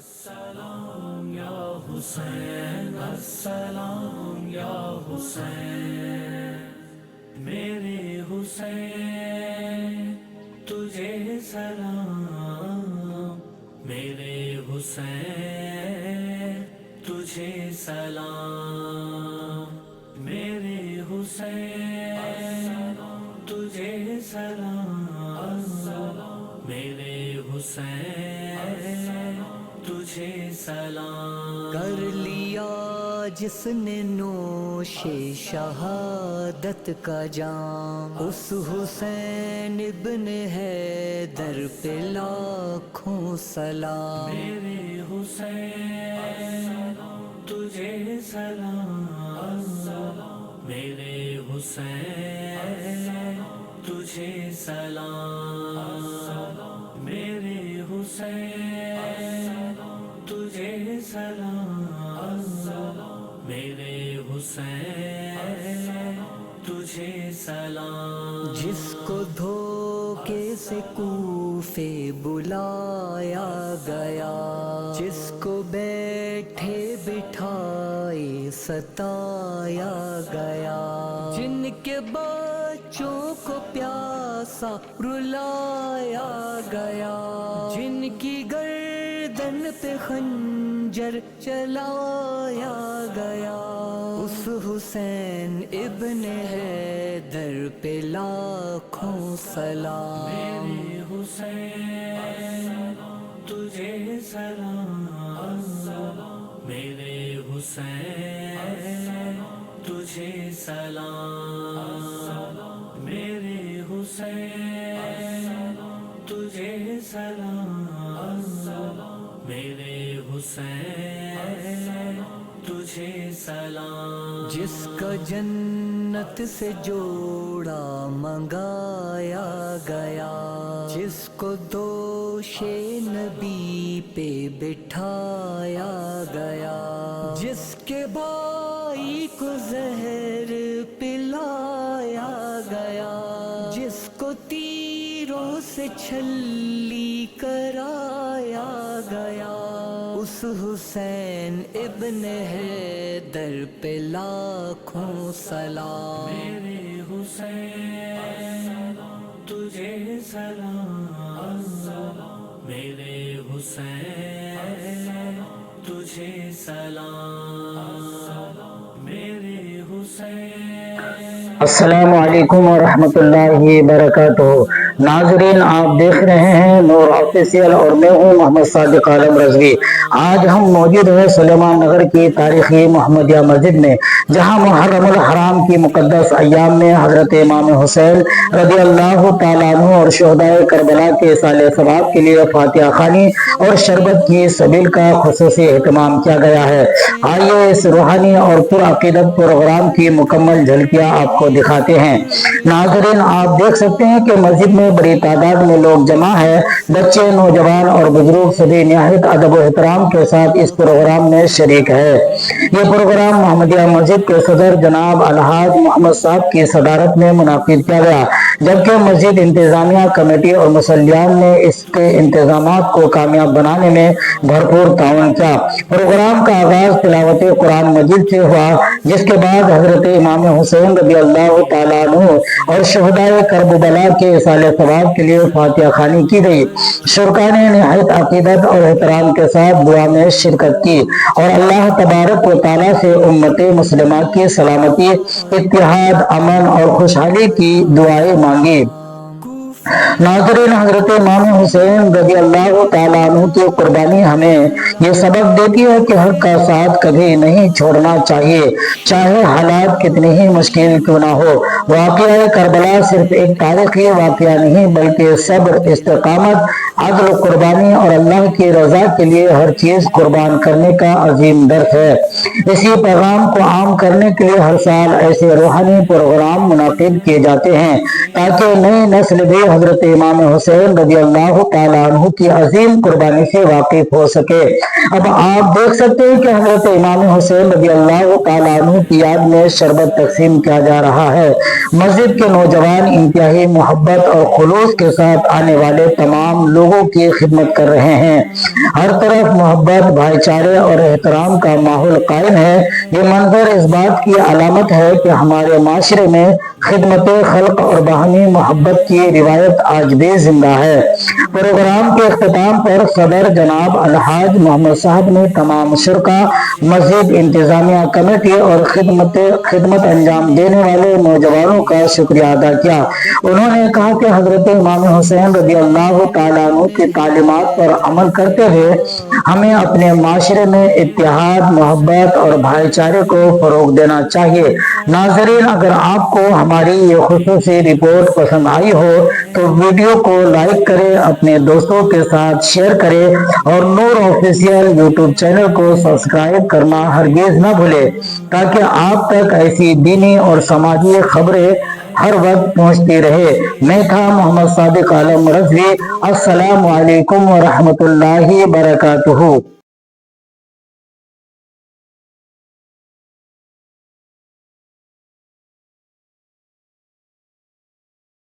السلام یا حسین، السلام یا حسین، میرے حسین تجھے سلام، میرے حسین تجھے سلام، میرے حسین تجھے سلام، میرے حسین تجھے سلام۔ کر لیا جس نے نوش شہادت کا جام، اس حسین ابن حیدر پہ لاکھوں سلام، میرے حسین تجھے سلام، میرے حسین تجھے سلام، میرے حسین تجھے سلام، میرے حسین تجھے سلام۔ جس کو دھوکے سے کوفے بلایا گیا، جس کو بیٹھے بٹھائے ستایا گیا، جن کے بچوں کو پیاسا رلایا گیا، جن کی گردن پہ خنجر چلایا گیا، اس حسین ابن حیدر پہ لاکھوں سلام، میرے حسین تجھے سلام، میرے حسین تجھے سلام، میرے حسین تجھے سلام، میرے حسین تجھے سلام۔ جس کا جنت سے جوڑا منگایا گیا، جس کو دوش نبی پہ بٹھایا گیا، جس کے بھائی کو زہر پلایا گیا، جس کو تیروں سے چھلی کرایا گیا، اس حسین ابن حیدر پہ لاکھوں سلام، میرے حسین تجھے سلام، میرے حسین تجھے سلام، میرے حسین۔ السلام علیکم ورحمۃ اللہ وبرکاتہ۔ ناظرین، آپ دیکھ رہے ہیں نور آفیشیل اور میں ہوں محمد صادق عالم رضوی۔ آج ہم موجود ہیں سلیمان نگر کی تاریخی محمدیہ مسجد میں، جہاں محرم الحرام کی مقدس ایام میں حضرت امام حسین رضی اللہ تعالیٰ عنہ اور شہدائے کربلا کے ایصال ثواب کے لیے فاتحہ خوانی اور شربت کی سبیل کا خصوصی اہتمام کیا گیا ہے۔ آئیے اس روحانی اور پرعقیدت پروگرام کی مکمل جھلکیاں آپ کو دکھاتے ہیں۔ ناظرین، آپ دیکھ سکتے ہیں کہ مسجد میں بڑی تعداد میں لوگ جمع ہے۔ بچے، نوجوان اور بزرگ سبھی نہایت ادب و احترام کے ساتھ اس پروگرام میں شریک ہے۔ یہ پروگرام محمدیہ مسجد کے صدر جناب الحاج محمد صاحب کی صدارت میں منعقد کیا گیا، جبکہ مسجد انتظامیہ کمیٹی اور مصلیان نے اس کے انتظامات کو کامیاب بنانے میں بھرپور تعاون کیا۔ پروگرام کا آغاز تلاوت قرآن مجید سے ہوا، جس کے بعد حضرت امام حسین رضی اللہ تعالیٰ عنہ اور شہدائے کربلا کے ایصال ثواب کے لیے فاتحہ خوانی کی گئی۔ شرکا نے نہایت عقیدت اور احترام کے ساتھ دعا میں شرکت کی اور اللہ تبارک و تعالیٰ سے امت مسلمہ کی سلامتی، اتحاد، امن اور خوشحالی کی دعائیں مانگی۔ ناظرین، حضرت امام حسین رضی اللہ تعالیٰ عنہ کی قربانی ہمیں یہ سبق دیتی ہے کہ حق کا ساتھ کبھی نہیں چھوڑنا چاہیے، چاہے حالات کتنی ہی مشکل کیوں نہ ہو۔ واقعہ کربلا صرف ایک تاریخی واقعہ نہیں، بلکہ صبر، استقامت، عدل، قربانی اور اللہ کی رضا کے لیے ہر چیز قربان کرنے کا عظیم درس ہے۔ اسی پیغام کو عام کرنے کے لیے ہر سال ایسے روحانی پروگرام منعقد کیے جاتے ہیں تاکہ نئی نسل بھی حضرت امام حسین رضی اللہ تعالیٰ عنہ کی عظیم قربانی سے واقف ہو سکے۔ اب آپ دیکھ سکتے ہیں کہ حضرت امام حسین رضی اللہ تعالیٰ عنہ کی یاد میں شربت تقسیم کیا جا رہا ہے۔ مسجد کے نوجوان انتہائی محبت اور خلوص کے ساتھ آنے والے تمام لوگ لوگوں کی خدمت کر رہے ہیں۔ ہر طرف محبت، بھائی چارے اور احترام کا ماحول قائم ہے۔ یہ منظر اس بات کی علامت ہے کہ ہمارے معاشرے میں خدمت خلق اور باہمی محبت کی روایت آج بھی زندہ ہے۔ پروگرام کے اختتام پر صدر جناب الحاج محمد صاحب نے تمام شرکا، مسجد انتظامیہ کمیٹی اور خدمت انجام دینے والے نوجوانوں کا شکریہ ادا کیا۔ انہوں نے کہا کہ حضرت امام حسین رضی اللہ تعالیٰ عنہ کی تعلیمات پر عمل کرتے ہوئے ہمیں اپنے معاشرے میں اتحاد، محبت اور بھائی چارے کو فروغ دینا چاہیے۔ ناظرین، اگر آپ کو ہماری یہ خصوصی رپورٹ پسند آئی ہو تو ویڈیو کو لائک کریں، اپنے دوستوں کے ساتھ شیئر کریں اور نور آفیشیل یوٹیوب چینل کو سبسکرائب کرنا ہرگز نہ بھولیں تاکہ آپ تک ایسی دینی اور سماجی خبریں ہر وقت پہنچتی رہے۔ میں تھا محمد صادق عالم رضوی۔ السلام علیکم ورحمۃ اللہ وبرکاتہ۔